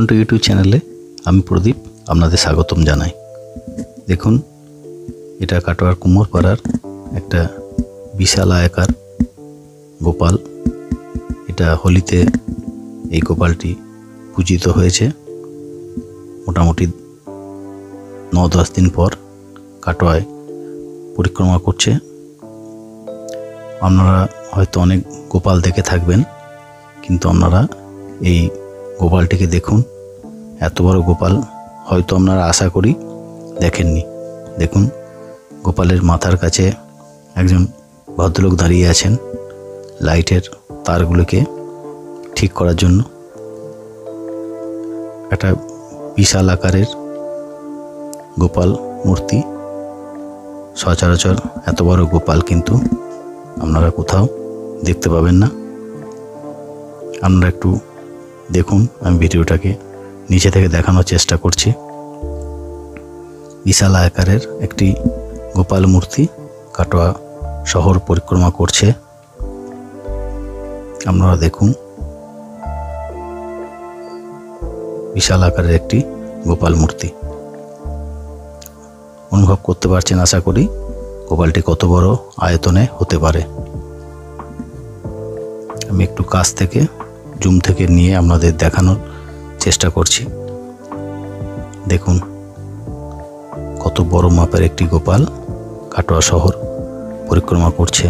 নীলকণ্ঠ YouTube চ্যানেলে আমি প্রদীপ আপনাদের স্বাগতম জানাই। দেখুন, এটা কাটোয়ার কুমোরপাড়ার একটা বিশাল আয়কার গোপাল। এটা হোলিতে এই গোপালটি পূজিত হয়েছে। মোটামুটি 9-10 দিন পর কাটোয়ায় পরিক্রমা করছে। আপনারা হয়তো অনেক গোপাল দেখে থাকবেন, কিন্তু আপনারা এই গোপালটিকে দেখুন। এত বড় গোপাল হয়তো আপনারা আশা করি দেখেননি। দেখুন, গোপালের মাথার কাছে একজন ভদ্রলোক দাঁড়িয়ে আছেন লাইটের তারগুলোকে ঠিক করার জন্য। একটা বিশাল আকারের গোপাল মূর্তি। সচরাচর এত বড় গোপাল কিন্তু আপনারা কোথাও দেখতে পাবেন না। আপনারা একটু দেখুন, আমি ভিডিওটাকে নিচে থেকে দেখানোর চেষ্টা করছি। বিশাল আকারের একটি গোপাল মূর্তি কাটোয়া শহর পরিক্রমা করছে। আপনারা দেখুন, বিশাল আকারের একটি গোপাল মূর্তি। অনুভব করতে পারছেন আশা করি গোপালটি কত বড় আয়তনে হতে পারে। আমি একটু কাছ থেকে জুম থেকে নিয়ে আপনাদের দেখানোর চেষ্টা করছি। দেখুন, কত বড় মাপের একটি গোপাল কাটোয়া শহর পরিক্রমা করছে।